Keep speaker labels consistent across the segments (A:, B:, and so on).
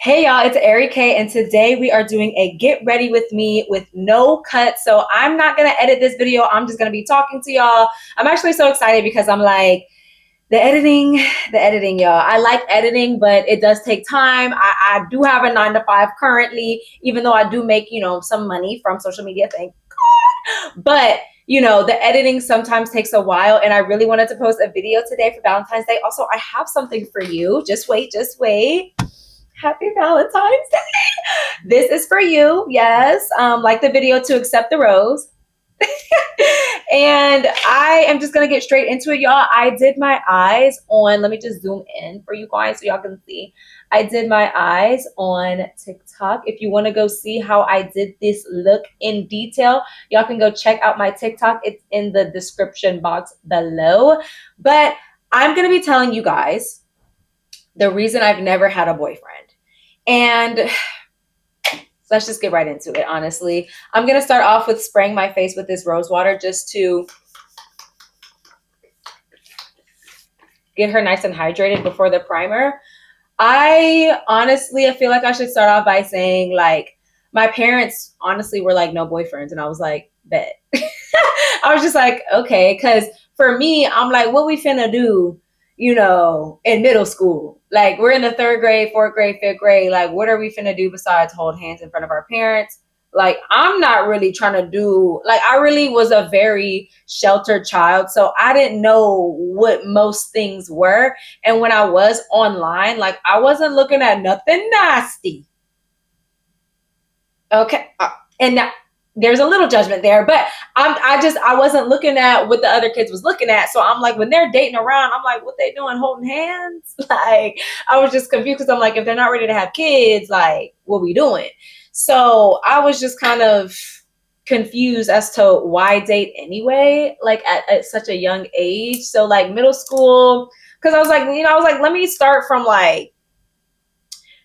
A: Hey y'all, it's Ari K, and today we are doing a get ready with me with no cut. So I'm not gonna edit this video. I'm just gonna be talking to y'all. I'm actually so excited because I'm like, the editing, y'all. I like editing, but it does take time. I do have a 9 to 5 currently, even though I do make, some money from social media, thank God. But the editing sometimes takes a while, and I really wanted to post a video today for Valentine's Day. Also, I have something for you. Just wait, just wait. Happy Valentine's Day. This is for you. Yes. Like the video to accept the rose. And I am just going to get straight into it, y'all. I did my eyes on, let me just zoom in for you guys so y'all can see. I did my eyes on TikTok. If you want to go see how I did this look in detail, y'all can go check out my TikTok. It's in the description box below. But I'm going to be telling you guys the reason I've never had a boyfriend. And let's just get right into it, honestly. I'm going to start off with spraying my face with this rose water just to get her nice and hydrated before the primer. I feel like I should start off by saying, like, my parents honestly were like, no boyfriends. And I was like, bet. I was just like, okay. Because for me, I'm like, what we finna do, in middle school? Like, we're in the 3rd grade, 4th grade, 5th grade. Like, what are we finna do besides hold hands in front of our parents? Like, I'm not really trying to do, like, I really was a very sheltered child. So I didn't know what most things were. And when I was online, like, I wasn't looking at nothing nasty. Okay. And now, there's a little judgment there, but I wasn't looking at what the other kids was looking at. So I'm like, when they're dating around, I'm like, what they doing, holding hands? Like, I was just confused because I'm like, if they're not ready to have kids, like, what we doing? So I was just kind of confused as to why date anyway, like at such a young age. So like middle school, because I was like, let me start from like,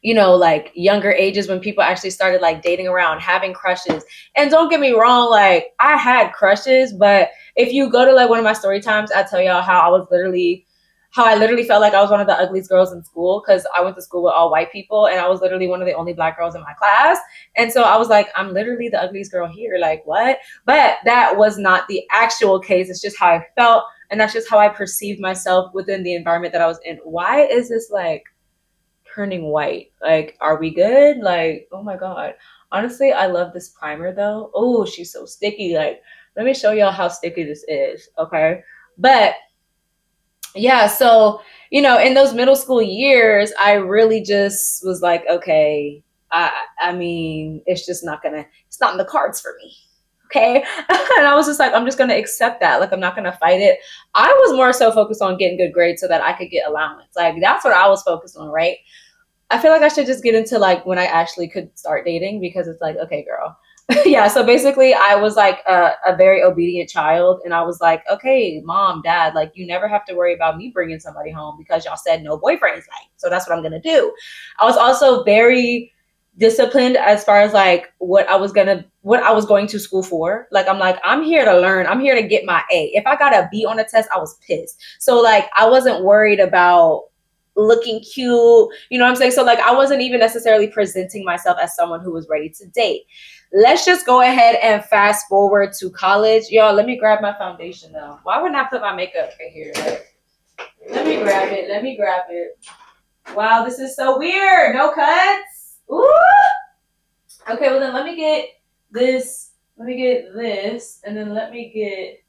A: like younger ages when people actually started like dating around, having crushes. And don't get me wrong, like I had crushes, but if you go to like one of my story times, I tell y'all how I literally felt like I was one of the ugliest girls in school because I went to school with all white people and I was literally one of the only black girls in my class. And so I was like, I'm literally the ugliest girl here. Like, what? But that was not the actual case. It's just how I felt. And that's just how I perceived myself within the environment that I was in. Why is this like turning white? Like, are we good? Like, oh my God. Honestly, I love this primer though. Oh, she's so sticky. Like, let me show y'all how sticky this is. Okay. But yeah, so, in those middle school years, I really just was like, okay, I mean, it's not in the cards for me. Okay. And I was just like, I'm just gonna accept that. Like, I'm not gonna fight it. I was more so focused on getting good grades so that I could get allowance. Like, that's what I was focused on, right? I feel like I should just get into like when I actually could start dating because it's like, okay, girl. Yeah, so basically I was like a very obedient child, and I was like, okay, mom, dad, like you never have to worry about me bringing somebody home because y'all said no boyfriends. Like, so that's what I'm gonna do. I was also very disciplined as far as like what I was going to school for. Like, I'm like, I'm here to learn, I'm here to get my A. If I got a B on a test, I was pissed. So like I wasn't worried about looking cute, you know what I'm saying? So like I wasn't even necessarily presenting myself as someone who was ready to date. Let's just go ahead and fast forward to college. Y'all, let me grab my foundation though. Why wouldn't I put my makeup right here? Like, let me grab it. Let me grab it. Wow, this is so weird. No cuts. Ooh. Okay, well then let me get this. Let me get this, and then let me get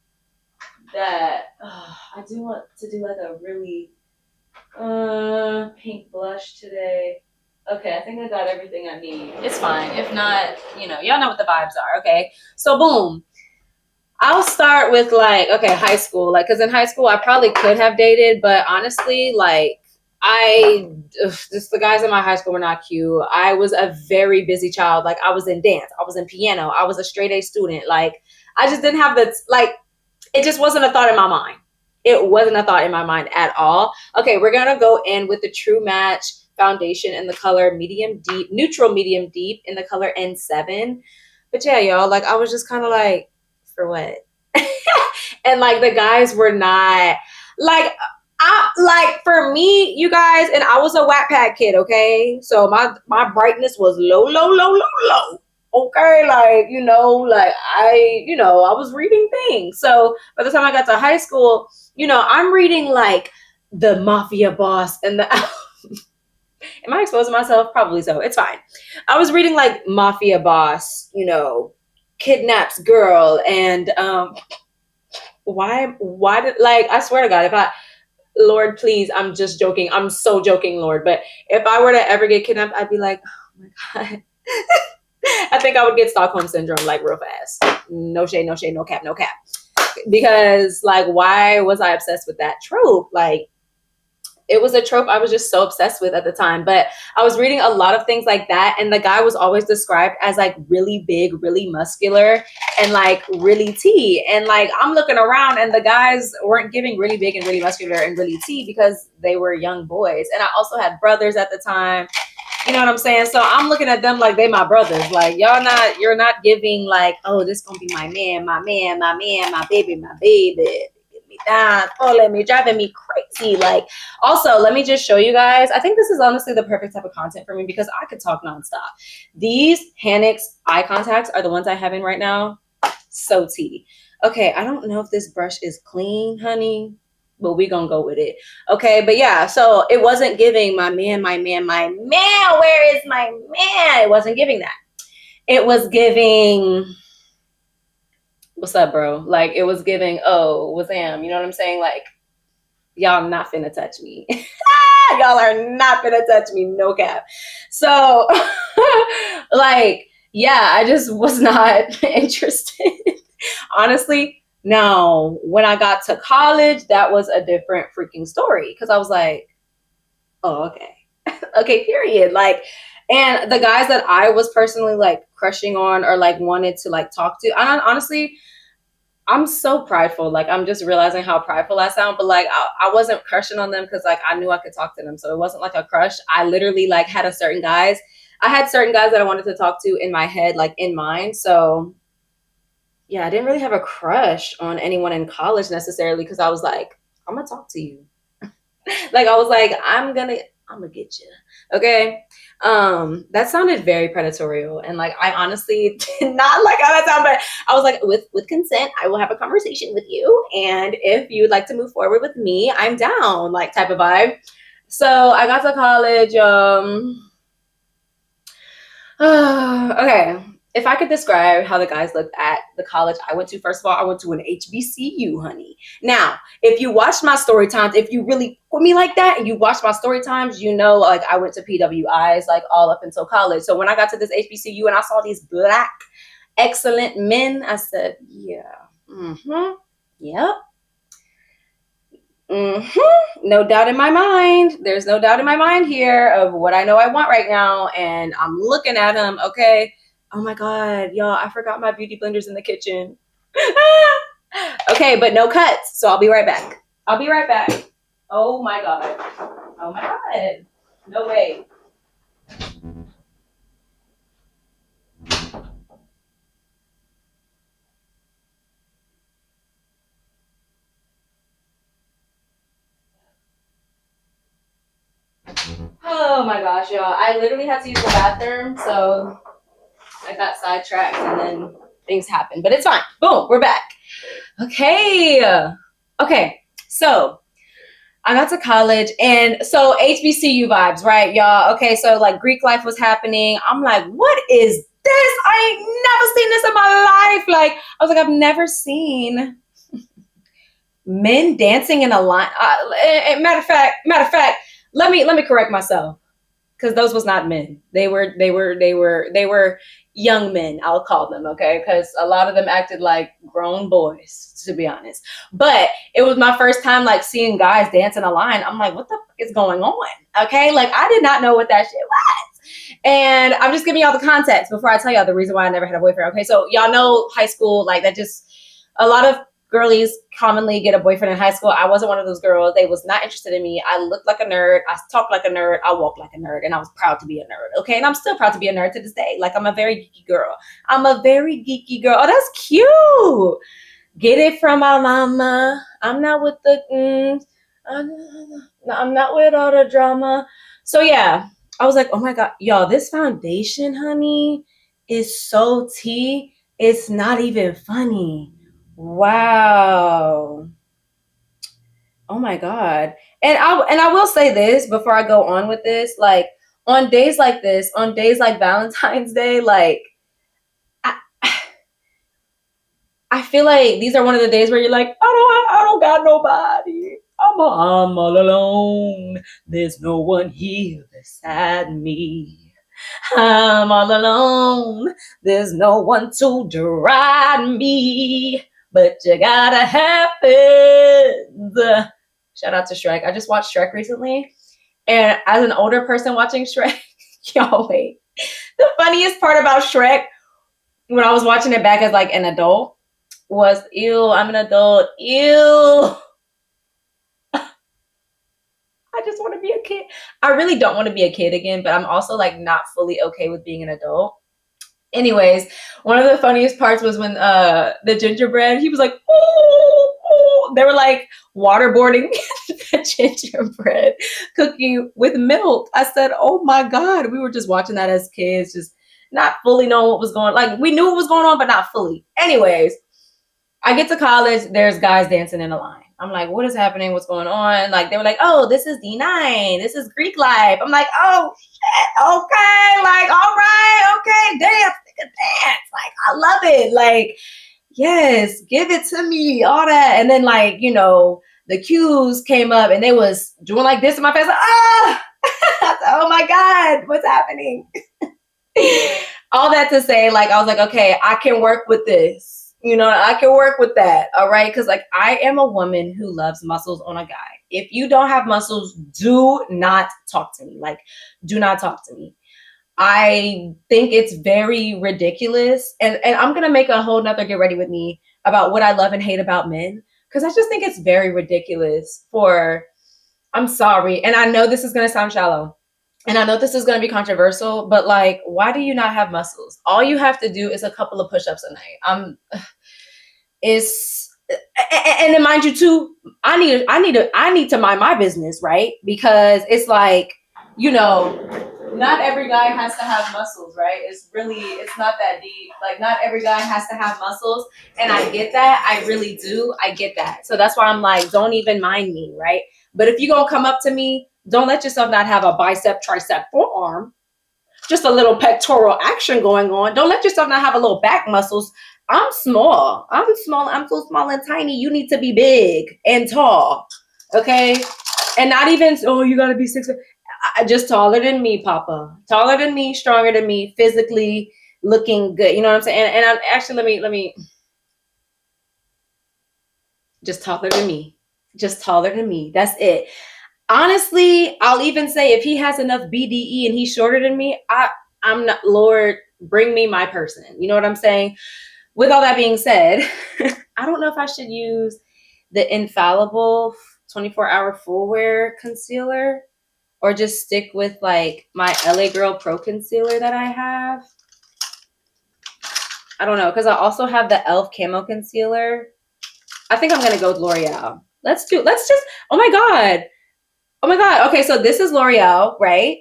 A: that. Oh, I do want to do like a really pink blush today. Okay, I think I got everything I need. It's fine. If not, y'all know what the vibes are. Okay, so boom. I'll start with like, okay, high school. Like, because in high school, I probably could have dated, but honestly, like, just the guys in my high school were not cute. I was a very busy child. Like, I was in dance, I was in piano, I was a straight A student. Like, I just didn't have the, like, it just wasn't a thought in my mind. It wasn't a thought in my mind at all. Okay, we're gonna go in with the True Match foundation in the color medium deep, neutral medium deep in the color N7. But yeah, y'all, like I was just kind of like, for what? And like the guys were not like, like for me, you guys, and I was a Wattpad kid, okay? So my brightness was low, low, low, low, low. Okay, like, like I was reading things. So by the time I got to high school, I'm reading like the mafia boss and the am I exposing myself? Probably so. It's fine. I was reading like mafia boss, kidnaps girl, and why did, like, I swear to God, if I Lord, please, I'm just joking. I'm so joking, Lord. But if I were to ever get kidnapped, I'd be like, oh my God. I think I would get Stockholm syndrome like real fast. No shade, no shade, no cap, no cap. Because like, why was I obsessed with that trope? Like, it was a trope I was just so obsessed with at the time. But I was reading a lot of things like that, and the guy was always described as like really big, really muscular, and like really T. And like I'm looking around, and the guys weren't giving really big and really muscular and really T because they were young boys. And I also had brothers at the time. You know what I'm saying? So I'm looking at them like they my brothers. Like you're not giving like, oh, this gonna be my man, my man, my man, my baby, my baby. Get me down, pulling me, driving me crazy. Like, also, let me just show you guys. I think this is honestly the perfect type of content for me because I could talk nonstop. These Hannix eye contacts are the ones I have in right now. So T. Okay, I don't know if this brush is clean, honey, but we gonna go with it. Okay, but yeah, so it wasn't giving my man, my man, my man. Where is my man? It wasn't giving that. It was giving, what's up, bro? Like, it was giving, oh, what's am? You know what I'm saying? Like, y'all not finna touch me. Y'all are not finna touch me, no cap. So, like, yeah, I just was not interested. Honestly, now, when I got to college, that was a different freaking story because I was like, oh, okay. Okay, period. Like, and the guys that I was personally like crushing on or like wanted to like talk to, honestly, I'm so prideful. Like, I'm just realizing how prideful I sound, but like, I wasn't crushing on them because like I knew I could talk to them. So it wasn't like a crush. I literally like had certain guys that I wanted to talk to in my head, like in mind. So yeah, I didn't really have a crush on anyone in college necessarily because I was like, I'm gonna talk to you. Like, I was like, I'm gonna get you. Okay. That sounded very predatorial, and like I honestly did not like how that sounded, but I was like, with consent, I will have a conversation with you, and if you would like to move forward with me, I'm down, like type of vibe. So I got to college. Okay. If I could describe how the guys looked at the college I went to, first of all, I went to an HBCU, honey. Now, if you watch my story times, if you really put me like that and you watch my story times, you know, like I went to PWIs like all up until college. So when I got to this HBCU and I saw these Black excellent men, I said, yeah, yep. No doubt in my mind. There's no doubt in my mind here of what I know I want right now. And I'm looking at them. Okay. Oh my God, y'all, I forgot my beauty blenders in the kitchen. Okay, but no cuts. So I'll be right back. I'll be right back. Oh my God. Oh my God. No way. Oh my gosh, y'all. I literally had to use the bathroom. So I got sidetracked and then things happened, but it's fine. Boom, we're back. Okay. Okay. So I got to college, and so HBCU vibes, right, y'all? Okay. So like Greek life was happening. I'm like, what is this? I ain't never seen this in my life. Like, I was like, I've never seen men dancing in a line. Matter of fact, let me correct myself, because those was not men. They were young men, I'll call them, okay? Because a lot of them acted like grown boys, to be honest. But it was my first time like seeing guys dance in a line. I'm like, what the fuck is going on? Okay, like I did not know what that shit was. And I'm just giving y'all the context before I tell y'all the reason why I never had a boyfriend. Okay, so y'all know high school, like that just, a lot of girlies commonly get a boyfriend in high school. I wasn't one of those girls. They was not interested in me. I looked like a nerd. I talked like a nerd. I walked like a nerd. And I was proud to be a nerd. Okay. And I'm still proud to be a nerd to this day. Like, I'm a very geeky girl. I'm a very geeky girl. Oh, that's cute. Get it from my mama. I'm not with the I'm not with all the drama. So yeah, I was like, oh my God, y'all, this foundation, honey, is so tea. It's not even funny. Wow. Oh my God. And I will say this before I go on with this, like on days like this, on days like Valentine's Day, like I, I feel like these are one of the days where you're like, I don't got nobody. I'm all alone. There's no one here beside me. I'm all alone. There's no one to drive me. But you gotta have it. Shout out to Shrek. I just watched Shrek recently. And as an older person watching Shrek, y'all wait. The funniest part about Shrek when I was watching it back as like an adult was, ew, I'm an adult. Ew. I just want to be a kid. I really don't want to be a kid again, but I'm also like not fully okay with being an adult. Anyways, one of the funniest parts was when the gingerbread, he was like, ooh, ooh. They were like waterboarding the gingerbread cookie with milk. I said, oh my God. We were just watching that as kids, just not fully knowing what was going on. Like we knew what was going on, but not fully. Anyways, I get to college, there's guys dancing in a line. I'm like, what is happening? What's going on? Like, they were like, oh, this is D9. This is Greek life. I'm like, oh, shit. Okay. Like, all right. Okay. Dance. Dance. Like, I love it. Like, yes, give it to me. All that. And then, like, you know, the cues came up and they was doing like this in my face. Like, ah! Oh my God. What's happening? All that to say, like, I was like, okay, I can work with this. You know, I can work with that. All right. Cause like I am a woman who loves muscles on a guy. If you don't have muscles, do not talk to me. Like, do not talk to me. I think it's very ridiculous. And I'm gonna make a whole nother get ready with me about what I love and hate about men. Cause I just think it's very ridiculous for, I'm sorry. And I know this is gonna sound shallow. And I know this is going to be controversial, but like, why do you not have muscles? All you have to do is a couple of push-ups a night. It's and then mind you too, I need to mind my business, right? Because it's like, you know, not every guy has to have muscles, right? It's not that deep. Like not every guy has to have muscles, and I get that. I really do. I get that. So that's why I'm like, don't even mind me, right? But if you're gonna come up to me, don't let yourself not have a bicep, tricep, forearm. Just a little pectoral action going on. Don't let yourself not have a little back muscles. I'm small. I'm small. I'm so small and tiny. You need to be big and tall. Okay? And not even, oh, you gotta be 6 feet. Just taller than me, Papa. Taller than me, stronger than me, physically looking good. You know what I'm saying? And I'm actually let me just taller than me. Just taller than me. That's it. Honestly, I'll even say if he has enough BDE and he's shorter than me, I'm not, Lord, bring me my person. You know what I'm saying? With all that being said, I don't know if I should use the infallible 24-hour full wear concealer or just stick with like my LA Girl Pro concealer that I have. I don't know, because I also have the e.l.f. camo concealer. I think I'm going to go with L'Oreal. Let's just, oh my God. Oh my God. Okay, so this is L'Oreal, right?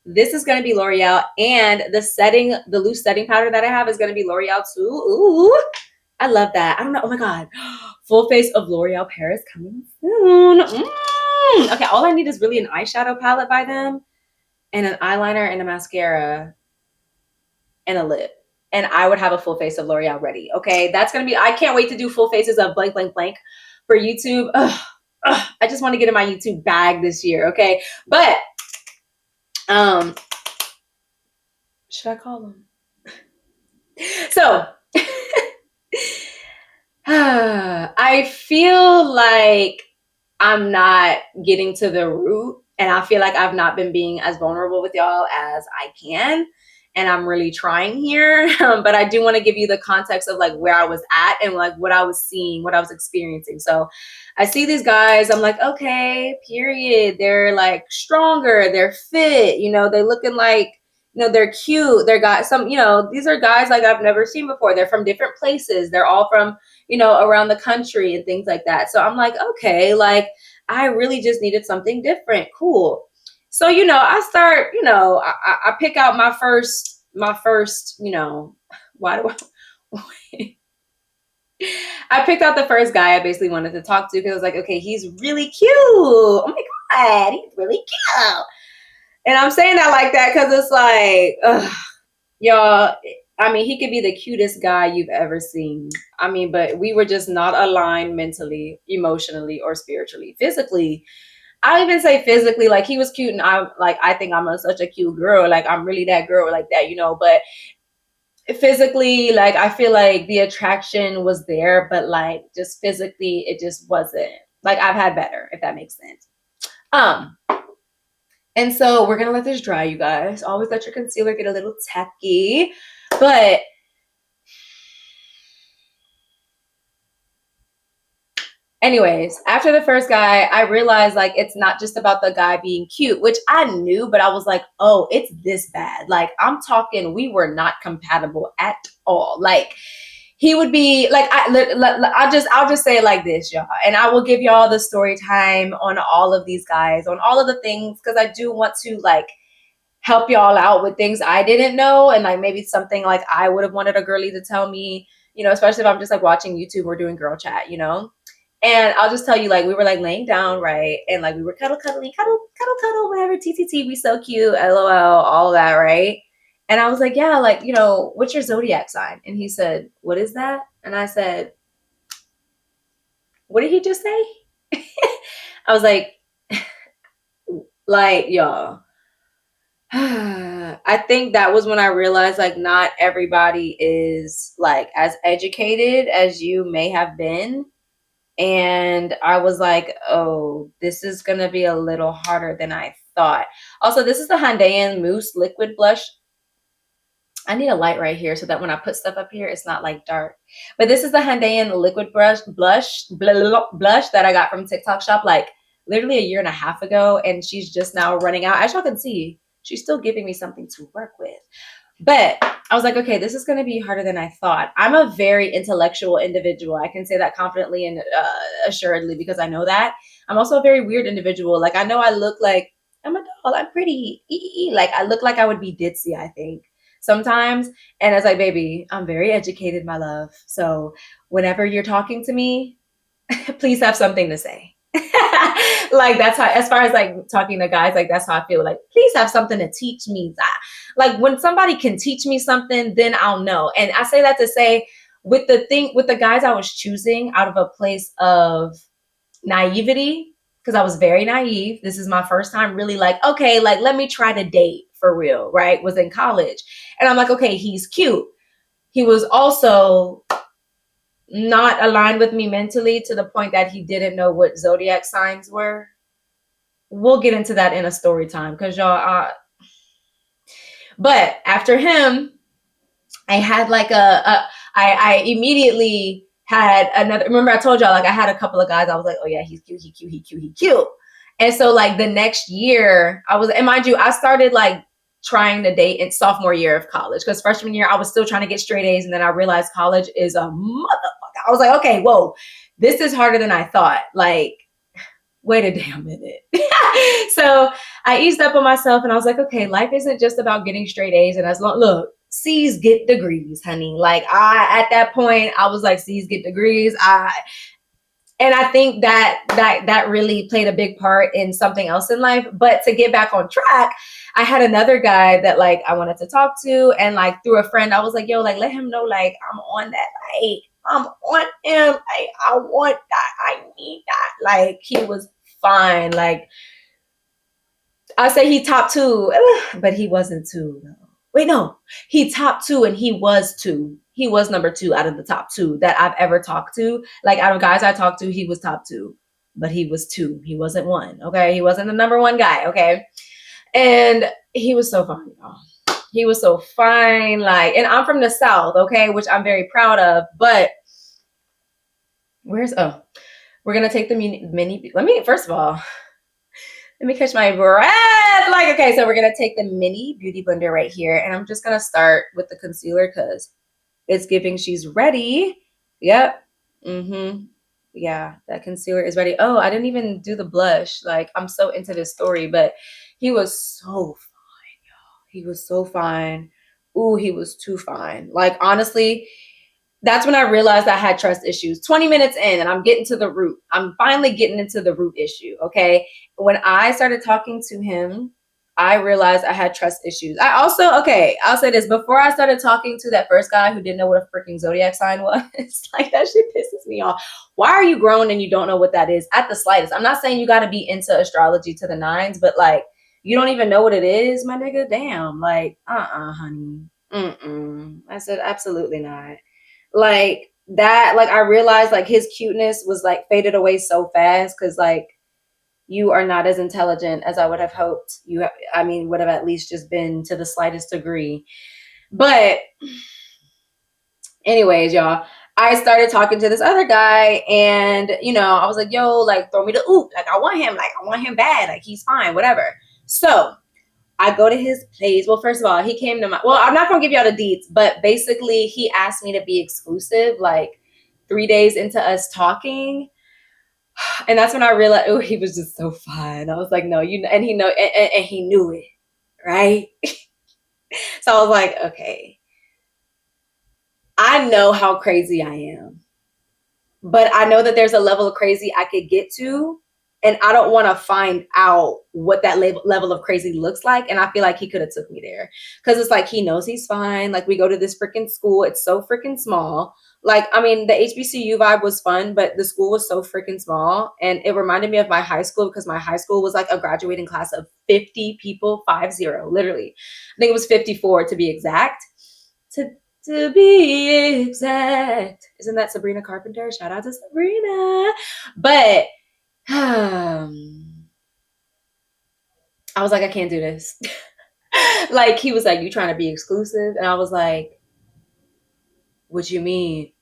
A: This is going to be L'Oreal. And the loose setting powder that I have is going to be L'Oreal too. Ooh, I love that. I don't know. Oh my God. Full face of L'Oreal Paris coming soon. Okay, all I need is really an eyeshadow palette by them and an eyeliner and a mascara and a lip. And I would have a full face of L'Oreal ready. Okay, that's going to be, I can't wait to do full faces of blank, blank, blank for YouTube. I just want to get in my YouTube bag this year, okay? But should I call them? So I feel like I'm not getting to the root, and I feel like I've not been being as vulnerable with y'all as I can. And I'm really trying here, but I do want to give you the context of like where I was at and like what I was seeing, what I was experiencing. So I see these guys, I'm like, okay, period. They're like stronger, they're fit, you know, they're looking like, you know, they're cute. They're got some, you know, these are guys like I've never seen before. They're from different places. They're all from, you know, around the country and things like that. So I'm like, okay, like I really just needed something different. Cool. So, I start, I pick out my first, why do I, I picked out the first guy I basically wanted to talk to because I was like, okay, he's really cute. Oh my God, he's really cute. And I'm saying that like that because it's like, ugh, y'all, I mean, he could be the cutest guy you've ever seen. I mean, but we were just not aligned mentally, emotionally, or spiritually. Physically, I even say physically, like he was cute, and I think I'm such a cute girl. Like I'm really that girl, like that, But physically, like I feel like the attraction was there, but like just physically, it just wasn't. Like I've had better, if that makes sense. Um, and so we're gonna let this dry, you guys. Always let your concealer get a little tacky, but anyways, after the first guy, I realized like it's not just about the guy being cute, which I knew, but I was like, oh, it's this bad. Like I'm talking, we were not compatible at all. Like he would be like, I'll just say it like this, y'all, and I will give y'all the story time on all of these guys, on all of the things, because I do want to like help y'all out with things I didn't know, and like maybe something like I would have wanted a girly to tell me, especially if I'm just like watching YouTube or doing girl chat. And I'll just tell you, like, we were like laying down, right? And like we were cuddling, cuddle, whatever, TTT, we so cute, LOL, all that, right? And I was like, yeah, like, what's your zodiac sign? And he said, what is that? And I said, what did he just say? I was like, y'all. I think that was when I realized like not everybody is like as educated as you may have been. And I was like, oh, this is going to be a little harder than I thought. Also, this is the Hyundai Mousse Liquid Blush. I need a light right here so that when I put stuff up here, it's not like dark. But this is the Hyundai Liquid blush that I got from TikTok Shop like literally a year and a half ago. And she's just now running out. As y'all can see, she's still giving me something to work with. But I was like, okay, this is going to be harder than I thought. I'm a very intellectual individual. I can say that confidently and assuredly because I know that. I'm also a very weird individual. Like I know I look like I'm a doll. I'm pretty. Like I look like I would be ditzy, I think, sometimes. And it's like, baby, I'm very educated, my love. So whenever you're talking to me, please have something to say. Like that's how, as far as like talking to guys, like that's how I feel. Like please have something to teach me. Like when somebody can teach me something, then I'll know. And I say that to say with the guys I was choosing out of a place of naivety, because I was very naive. This is my first time really like, okay, like let me try to date for real, right? Was in college. And I'm like, okay, he's cute. He was also not aligned with me mentally to the point that he didn't know what zodiac signs were. We'll get into that in a story time because y'all, but after him, I had like I immediately had another, remember I told y'all, like I had a couple of guys, I was like, oh yeah, he's cute, he cute, he cute, he cute. And so like the next year and mind you, I started like trying to date in sophomore year of college because freshman year I was still trying to get straight A's, and then I realized college is a motherfucker. I was like, okay, whoa, this is harder than I thought. Like, wait a damn minute. So I eased up on myself and I was like, okay, life isn't just about getting straight A's. And as long, look, C's get degrees, honey. Like at that point, I was like, C's get degrees. And I think that really played a big part in something else in life. But to get back on track, I had another guy that like I wanted to talk to, and like through a friend, I was like, yo, like let him know like I'm on that, like I'm on him. Like I want that. I need that. Like he was fine. Like I say he top two, but he wasn't two. No. Wait, no, he top two and he was two. He was number two out of the top two that I've ever talked to. Like out of guys I talked to, he was top two, but he was two. He wasn't one. Okay. He wasn't the number one guy. Okay. And he was so fine, y'all. He was so fine. Like, and I'm from the South. Okay. Which I'm very proud of, but we're going to take the mini, first of all, let me catch my breath. Like, okay, so we're going to take the mini beauty blender right here. And I'm just going to start with the concealer because it's giving she's ready. Yep. Mm-hmm. yeah, that concealer is ready. Oh, I didn't even do the blush. Like, I'm so into this story, but he was so fine, y'all. He was so fine. Ooh, he was too fine. Like, honestly, that's when I realized I had trust issues. 20 minutes in, and I'm getting to the root. I'm finally getting into the root issue. Okay. When I started talking to him, I realized I had trust issues. I also, okay, I'll say this. Before I started talking to that first guy who didn't know what a freaking zodiac sign was, like, that shit pisses me off. Why are you grown and you don't know what that is at the slightest? I'm not saying you got to be into astrology to the nines, but like, you don't even know what it is, my nigga. Damn. Like, honey. I said, absolutely not. Like that, like I realized like his cuteness was like faded away so fast because like you are not as intelligent as I would have hoped. I mean, would have at least just been to the slightest degree. But anyways, y'all, I started talking to this other guy, and I was like, yo, like throw me the oop. Like I want him bad. Like he's fine, whatever. So I go to his place. Well, first of all, he came to well, I'm not gonna give y'all the deets, but basically he asked me to be exclusive like 3 days into us talking. And that's when I realized, oh, he was just so fine. I was like, no, and he knew it, right? So I was like, okay, I know how crazy I am, but I know that there's a level of crazy I could get to, and I don't want to find out what that level of crazy looks like. And I feel like he could have took me there because it's like he knows he's fine. Like we go to this freaking school, it's so freaking small. Like I mean, the HBCU vibe was fun, but the school was so freaking small, and it reminded me of my high school because my high school was like a graduating class of 50 people, 50, literally. I think it was 54 to be exact. To be exact. Isn't that Sabrina Carpenter? Shout out to Sabrina. But I was like, I can't do this. Like he was like, you trying to be exclusive? And I was like, what you mean?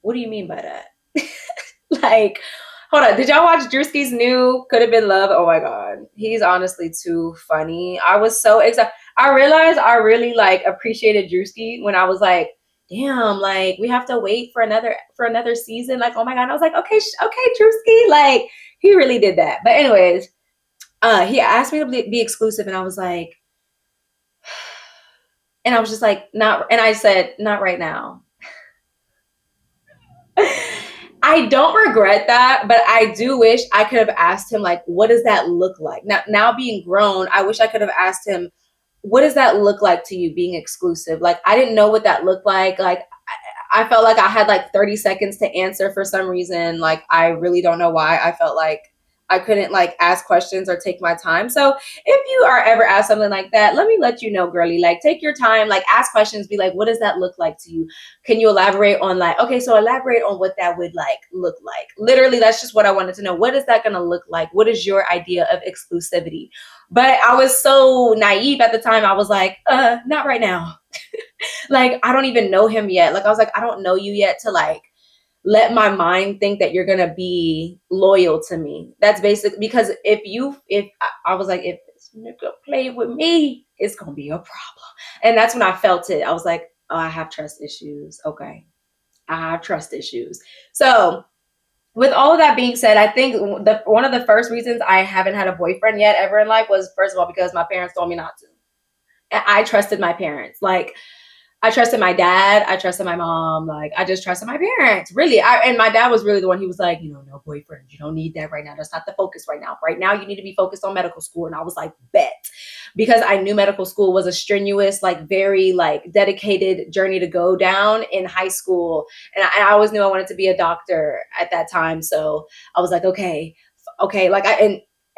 A: What do you mean by that? Like, hold on. Did y'all watch Drewski's new Could Have Been Love? Oh my God. He's honestly too funny. I was so excited. I realized I really like appreciated Drewski when I was like, damn, like we have to wait for another season. Like, oh my God. And I was like, okay, Drewski. Like, he really did that. But anyways, he asked me to be exclusive, and I was like, and I was just like, not, and I said, not right now. I don't regret that, but I do wish I could have asked him, like, what does that look like? Now being grown, I wish I could have asked him, what does that look like to you being exclusive? Like, I didn't know what that looked like. Like, I felt like I had like 30 seconds to answer for some reason. Like, I really don't know why. I felt like I couldn't like ask questions or take my time. So if you are ever asked something like that, let you know, girly, like take your time, like ask questions, be like, what does that look like to you? Can you elaborate on like, okay, so elaborate on what that would like look like. Literally, that's just what I wanted to know. What is that going to look like? What is your idea of exclusivity? But I was so naive at the time. I was like, not right now. Like, I don't even know him yet. Like, I was like, I don't know you yet to like, let my mind think that you're gonna be loyal to me. That's basically because if I was like, if this nigga play with me, it's gonna be a problem. And that's when I felt it. I was like, oh, I have trust issues. Okay, I have trust issues. So with all of that being said, I think one of the first reasons I haven't had a boyfriend yet ever in life was, first of all, because my parents told me not to. And I trusted my parents. Like, I trusted my dad. I trusted my mom. Like, I just trusted my parents. Really. And my dad was really the one. He was like, no boyfriend. You don't need that right now. That's not the focus right now. Right now, you need to be focused on medical school. And I was like, bet. Because I knew medical school was a strenuous, like very like dedicated journey to go down in high school. And I always knew I wanted to be a doctor at that time. So I was like, okay. Like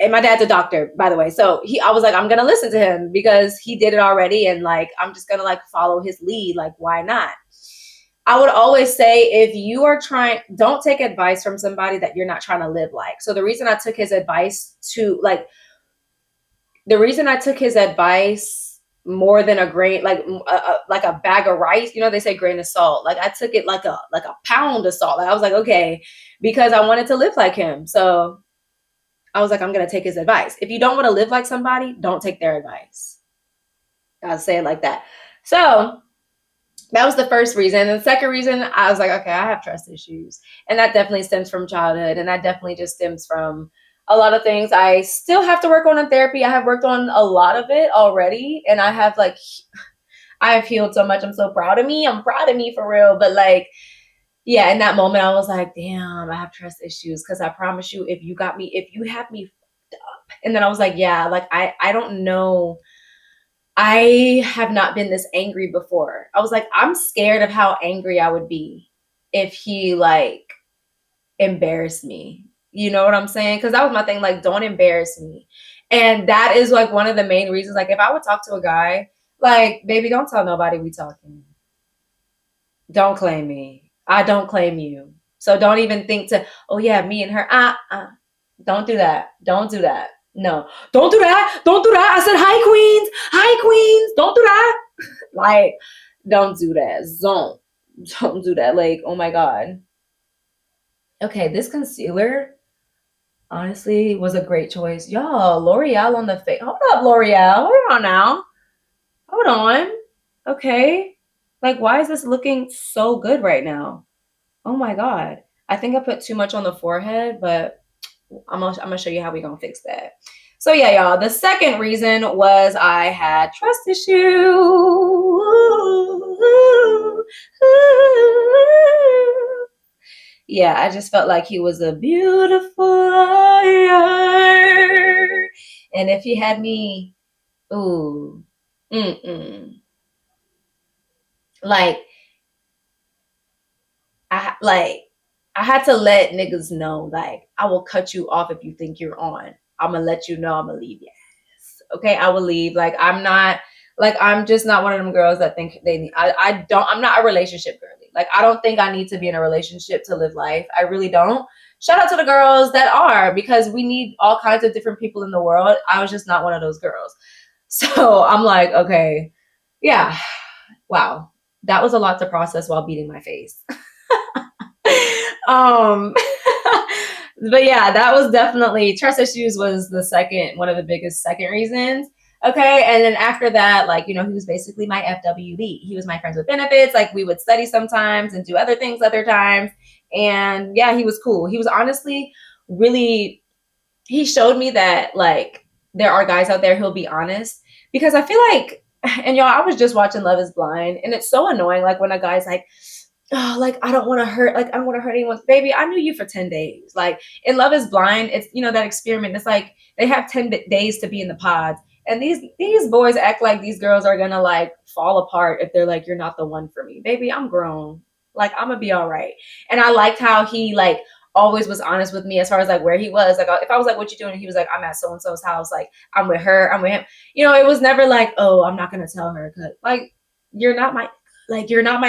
A: and my dad's a doctor, by the way. So I was like, I'm going to listen to him because he did it already. And like, I'm just going to like follow his lead. Like, why not? I would always say, if you are don't take advice from somebody that you're not trying to live like. So the reason I took his advice more than a grain, like a bag of rice, they say grain of salt. Like I took it like a pound of salt. Like I was like, okay, because I wanted to live like him. So I was like, I'm going to take his advice. If you don't want to live like somebody, don't take their advice. I'll say it like that. So That was the first reason. And the second reason, I was like, okay, I have trust issues. And that definitely stems from childhood. And that definitely just stems from a lot of things I still have to work on in therapy. I have worked on a lot of it already. And I have like, I have healed so much. I'm so proud of me. I'm proud of me for real. But like, yeah, in that moment, I was like, damn, I have trust issues. Cause I promise you, if you have me up. And then I was like, yeah, like I don't know. I have not been this angry before. I was like, I'm scared of how angry I would be if he like embarrassed me. You know what I'm saying? Because that was my thing. Like, don't embarrass me. And that is like one of the main reasons. Like, if I would talk to a guy, like, baby, don't tell nobody we talking. Don't claim me. I don't claim you. So don't even think to, oh yeah, me and her. Don't do that. Don't do that. No, don't do that. Don't do that. I said, hi, queens. Hi, queens. Don't do that. Like, don't do that. Don't do that. Like, oh my God. Okay, this concealer honestly was a great choice. Y'all, L'Oreal on the face. Hold up, L'Oreal. Hold on now. Hold on. Okay. Like, why is this looking so good right now? Oh my God. I think I put too much on the forehead, but I'm gonna show you how we gonna fix that. So yeah, y'all. The second reason was I had trust issues. Yeah, I just felt like he was a beautiful liar, and if he had me, ooh, mm-mm. like like I had to let niggas know, like, I will cut you off if you think you're on. I'm gonna let you know I'm gonna leave. Yes. Okay, I will leave. Like, I'm just not one of them girls that think they need, I'm not a relationship girly. Like, I don't think I need to be in a relationship to live life. I really don't. Shout out to the girls that are, because we need all kinds of different people in the world. I was just not one of those girls. So I'm like, okay, yeah, wow. That was a lot to process while beating my face. um but yeah, that was definitely, trust issues was the second, one of the biggest second reasons. Okay, and then after that, like, he was basically my FWB. He was my friends with benefits. Like, we would study sometimes and do other things other times. And yeah, he was cool. He was honestly really, he showed me that, like, there are guys out there who'll be honest, because I feel like, and y'all, I was just watching Love is Blind, and it's so annoying, like, when a guy's like, oh, like, I don't want to hurt, like, I don't want to hurt anyone. Baby, I knew you for 10 days. Like, in Love is Blind, it's, that experiment. It's like they have 10 days to be in the pods. And these boys act like these girls are going to, like, fall apart if they're like, you're not the one for me. Baby, I'm grown. Like, I'm going to be all right. And I liked how he, like, always was honest with me as far as, like, where he was. Like, if I was like, what you doing? He was like, I'm at so-and-so's house. Like, I'm with her. I'm with him. It was never like, oh, I'm not going to tell her. 'Cause, like, you're not my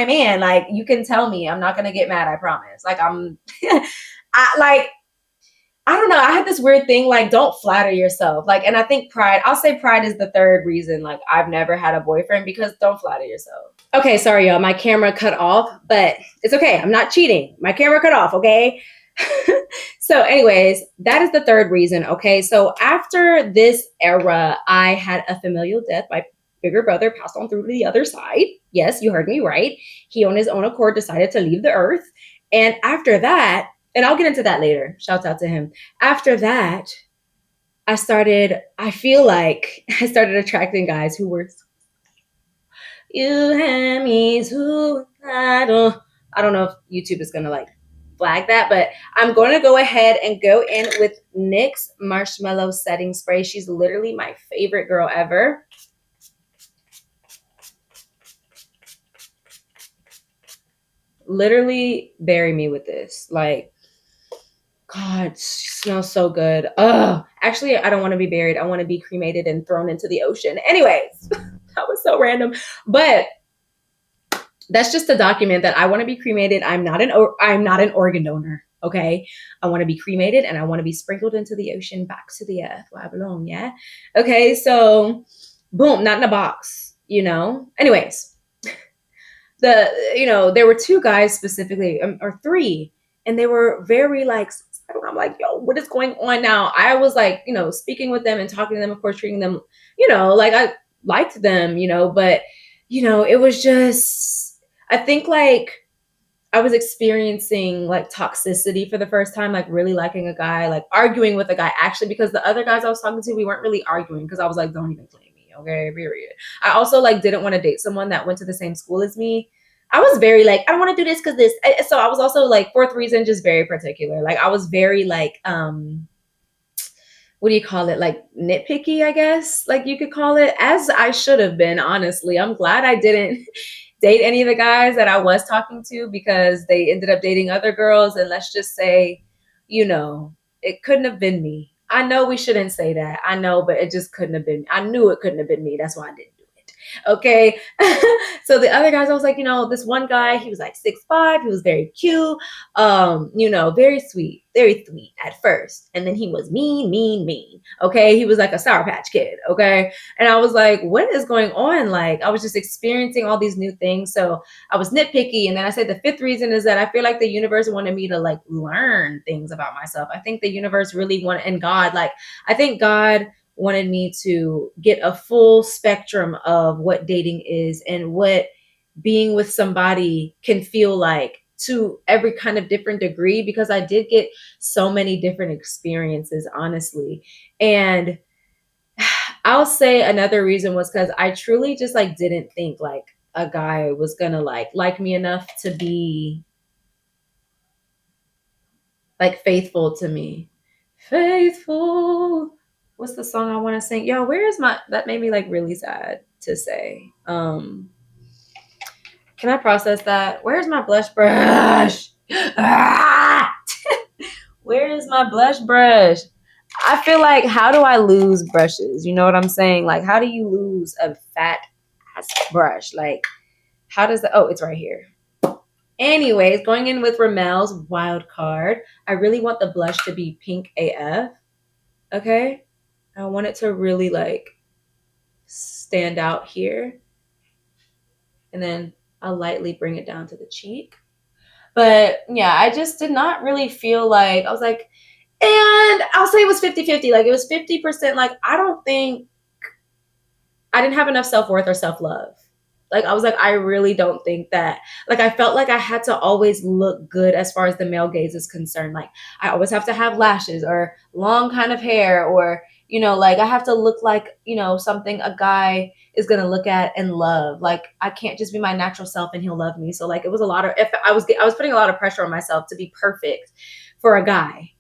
A: man. Like, you can tell me. I'm not gonna get mad, I promise. Like, I don't know. I had this weird thing, like, don't flatter yourself. Like, and I think I'll say pride is the third reason, like, I've never had a boyfriend, because don't flatter yourself. Okay, sorry, y'all. My camera cut off, but it's okay. I'm not cheating. My camera cut off, okay? So anyways, that is the third reason, okay? So after this era, I had a familial death. My bigger brother passed on through to the other side. Yes, you heard me right. He, on his own accord, decided to leave the earth. And after that, and I'll get into that later. Shout out to him. After that, I started attracting guys who were, you had me suicidal. I don't know if YouTube is going to, like, flag that, but I'm going to go ahead and go in with NYX Marshmallow Setting Spray. She's literally my favorite girl ever. Literally bury me with this. Like, God, she smells so good. Ugh. Actually, I don't want to be buried. I want to be cremated and thrown into the ocean. Anyways, that was so random. But that's just to document that I want to be cremated. I'm not an organ donor. Okay. I want to be cremated, and I want to be sprinkled into the ocean, back to the earth where I belong. Yeah. Okay. So boom, not in a box, anyways, there were two guys specifically, or three, and they were very, like, I'm like, yo, what is going on now? I was like, speaking with them and talking to them, of course, treating them, like I liked them, but, it was just, I think like I was experiencing like toxicity for the first time, like really liking a guy, like arguing with a guy actually, because the other guys I was talking to, we weren't really arguing because I was like, don't even claim me, okay, period. I also like didn't want to date someone that went to the same school as me. I was very like, I don't want to do this because this. So I was also like, fourth reason, just very particular. Like I was very like, what do you call it? Like nitpicky, I guess, like you could call it, as I should have been, honestly. I'm glad I didn't date any of the guys that I was talking to because they ended up dating other girls. And let's just say, you know, it couldn't have been me. I know we shouldn't say that. I know, but it just couldn't have been. I knew it couldn't have been me. That's why I didn't do it. Okay. So the other guys, I was like, you know, this one guy, he was like 6'5". He was very cute. You know, very sweet at first. And then he was mean. Okay. He was like a Sour Patch Kid. Okay. And I was like, what is going on? Like, I was just experiencing all these new things. So I was nitpicky. And then I said the fifth reason is that I feel like the universe wanted me to like learn things about myself. I think the universe really wanted, and God, like, I think God wanted me to get a full spectrum of what dating is and what being with somebody can feel like to every kind of different degree, because I did get so many different experiences, honestly. And I'll say another reason was because I truly just like didn't think like a guy was gonna like me enough to be like faithful to me. Faithful. What's the song I want to sing? Yo, where is my, that made me like really sad to say. Can I process that? Where's my blush brush? Ah! Where is my blush brush? I feel like, how do I lose brushes? You know what I'm saying? Like, how do you lose a fat ass brush? Like, how does that? Oh, it's right here. Anyways, going in with Ramel's wild card. I really want the blush to be pink AF. Okay. I want it to really like stand out here. And then I'll lightly bring it down to the cheek. But yeah, I just did not really feel like, I was like, and I'll say it was 50-50. Like it was 50%. Like, I don't think I didn't have enough self-worth or self-love. Like I was like, I really don't think that, like I felt like I had to always look good as far as the male gaze is concerned. Like I always have to have lashes or long kind of hair, or, you know, like I have to look like, you know, something a guy is going to look at and love. Like I can't just be my natural self and he'll love me. So like it was a lot of, if I was putting a lot of pressure on myself to be perfect for a guy.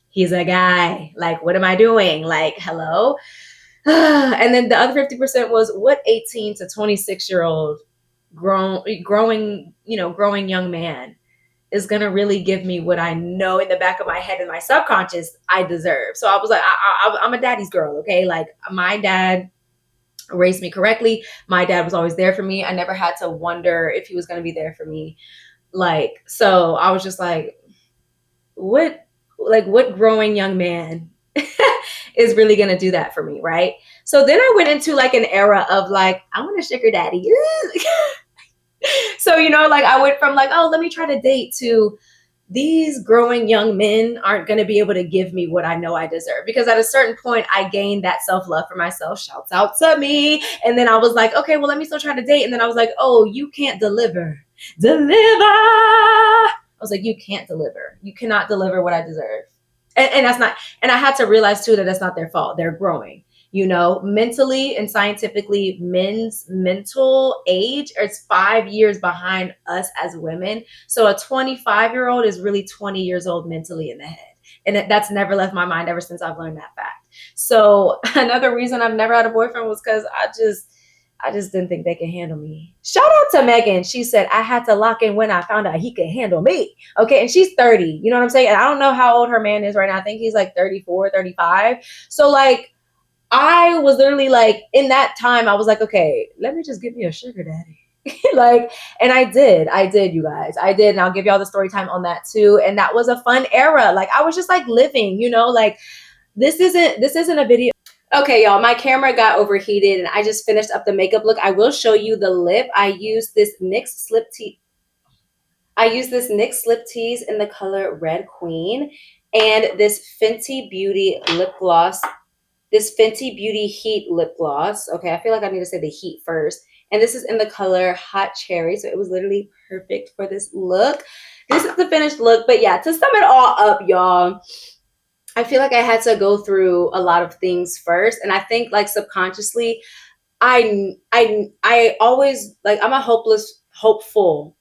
A: He's a guy. Like, what am I doing? Like, hello. And then the other 50% was, what 18 to 26-year-old growing young man is going to really give me what I know in the back of my head and my subconscious I deserve. So I was like, I'm a daddy's girl. Okay. Like my dad raised me correctly. My dad was always there for me. I never had to wonder if he was going to be there for me. Like, so I was just like, what growing young man is really going to do that for me, right? So then I went into like an era of like, I want a sugar daddy. So, you know, like I went from like, oh, let me try to date, to these growing young men aren't going to be able to give me what I know I deserve. Because at a certain point, I gained that self-love for myself. Shouts out to me. And then I was like, okay, well, let me still try to date. And then I was like, oh, you can't deliver. I was like, you can't deliver. You cannot deliver what I deserve. And that's not, and I had to realize too that that's not their fault. They're growing, you know, mentally and scientifically. Men's mental age is 5 years behind us as women. So a 25-year-old is really 20 years old mentally in the head. And that's never left my mind ever since I've learned that fact. So another reason I've never had a boyfriend was because I just didn't think they could handle me. Shout out to Megan. She said, I had to lock in when I found out he could handle me. Okay. And she's 30. You know what I'm saying? And I don't know how old her man is right now. I think he's like 34, 35. So like, I was literally like, in that time, I was like, okay, let me just get me a sugar daddy. Like, and I did, you guys. I did. And I'll give y'all the story time on that too. And that was a fun era. Like, I was just like living, you know, like this isn't a video. Okay, y'all, my camera got overheated and I just finished up the makeup look. I will show you the lip. I used this NYX Slip Tease in the color Red Queen, and this Fenty Beauty lip gloss, this Fenty Beauty Heat lip gloss. Okay, I feel like I need to say the heat first. And this is in the color Hot Cherry. So it was literally perfect for this look. This is the finished look. But yeah, to sum it all up, y'all, I feel like I had to go through a lot of things first. And I think like subconsciously, I always like I'm a hopeful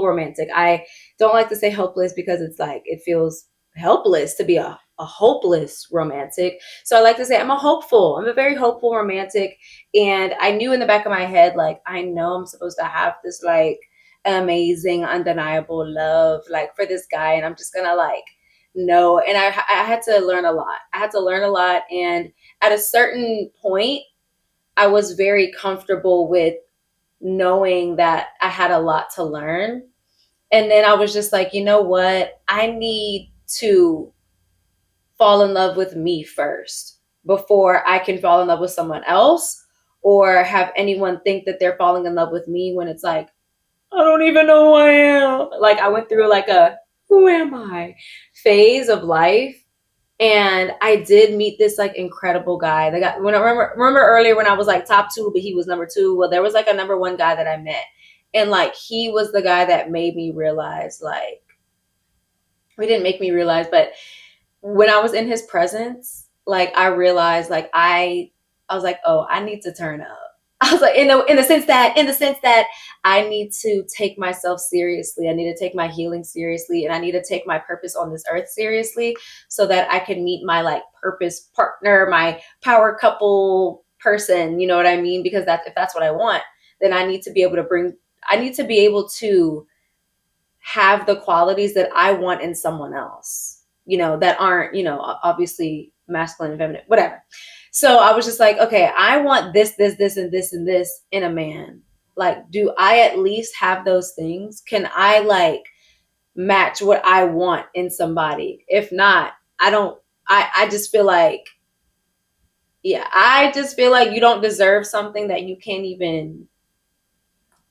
A: romantic. I don't like to say hopeless because it's like it feels helpless to be a hopeless romantic. So I like to say I'm a very hopeful romantic. And I knew in the back of my head, like I know I'm supposed to have this like amazing, undeniable love like for this guy, and I'm just gonna like know. And I had to learn a lot. I had to learn a lot. And at a certain point, I was very comfortable with knowing that I had a lot to learn. And then I was just like, you know what? I need to fall in love with me first before I can fall in love with someone else or have anyone think that they're falling in love with me when it's like, I don't even know who I am. Like I went through like a who am I phase of life. And I did meet this like incredible guy. The guy, when I remember earlier when I was like top 2, but he was number 2. Well, there was like a number 1 guy that I met, and like he was the guy that made me realize, like, he didn't make me realize, but when I was in his presence, like I realized, like I was like, oh, I need to turn up. I was like, in the sense that I need to take myself seriously. I need to take my healing seriously, and I need to take my purpose on this earth seriously, so that I can meet my like purpose partner, my power couple person. You know what I mean? Because if that's what I want, then I need to be able to have the qualities that I want in someone else, you know, that aren't, you know, obviously masculine and feminine, whatever. So I was just like, okay, I want this, this, this, and this, and this in a man. Like, do I at least have those things? Can I like match what I want in somebody? If not, I just feel like, yeah, I just feel like you don't deserve something that you can't even,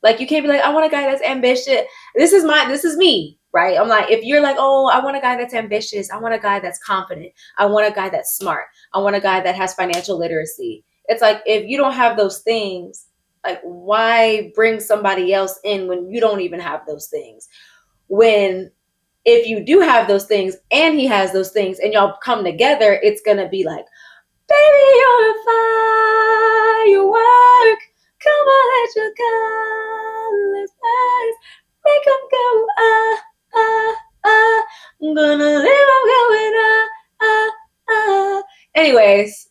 A: like, you can't be like, I want a guy that's ambitious. This is me, right? I'm like, if you're like, oh, I want a guy that's ambitious. I want a guy that's confident. I want a guy that's smart. I want a guy that has financial literacy. It's like, if you don't have those things, like, why bring somebody else in when you don't even have those things? When if you do have those things and he has those things and y'all come together, it's going to be like, baby, you're a firework. Come on, let your colors rise. Make them go, ah, ah, ah. I'm gonna live, I'm going, ah, ah, ah. Anyways,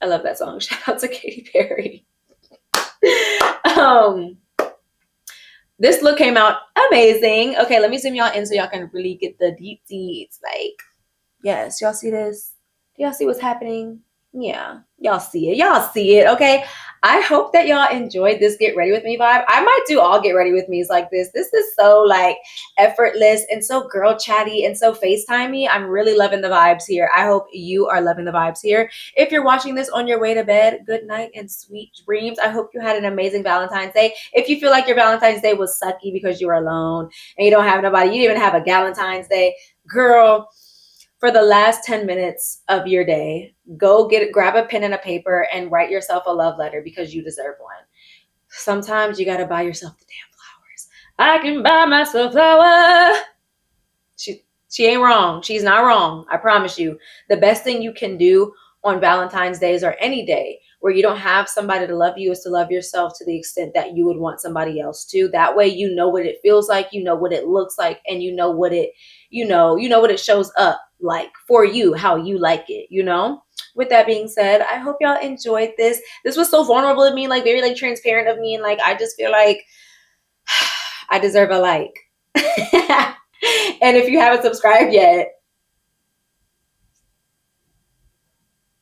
A: I love that song. Shout out to Katy Perry. This look came out amazing. Okay, let me zoom y'all in so y'all can really get the deep deeds. Like, yes, y'all see this? Do y'all see what's happening? Yeah, y'all see it. Y'all see it, okay? I hope that y'all enjoyed this Get Ready With Me vibe. I might do all Get Ready With Me's like this. This is so like effortless and so girl chatty and so FaceTimey. I'm really loving the vibes here. I hope you are loving the vibes here. If you're watching this on your way to bed, good night and sweet dreams. I hope you had an amazing Valentine's Day. If you feel like your Valentine's Day was sucky because you were alone and you don't have nobody, you didn't even have a Galentine's Day, girl, for the last 10 minutes of your day, grab a pen and a paper and write yourself a love letter because you deserve one. Sometimes you got to buy yourself the damn flowers. I can buy myself flowers. She ain't wrong. She's not wrong. I promise you. The best thing you can do on Valentine's Days or any day where you don't have somebody to love you is to love yourself to the extent that you would want somebody else to. That way you know what it feels like, you know what it looks like, and you know what it shows up like for you, how you like it, you know? With that being said, I hope y'all enjoyed this. This was so vulnerable of me, like very like transparent of me, and like I just feel like I deserve a like. And if you haven't subscribed yet,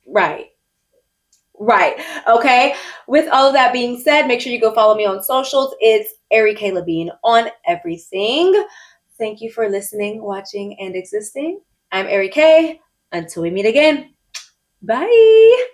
A: right. Okay. With all of that being said, make sure you go follow me on socials. It's Ari K LeBean on everything. Thank you for listening, watching, and existing. I'm Ari K. Until we meet again. Bye.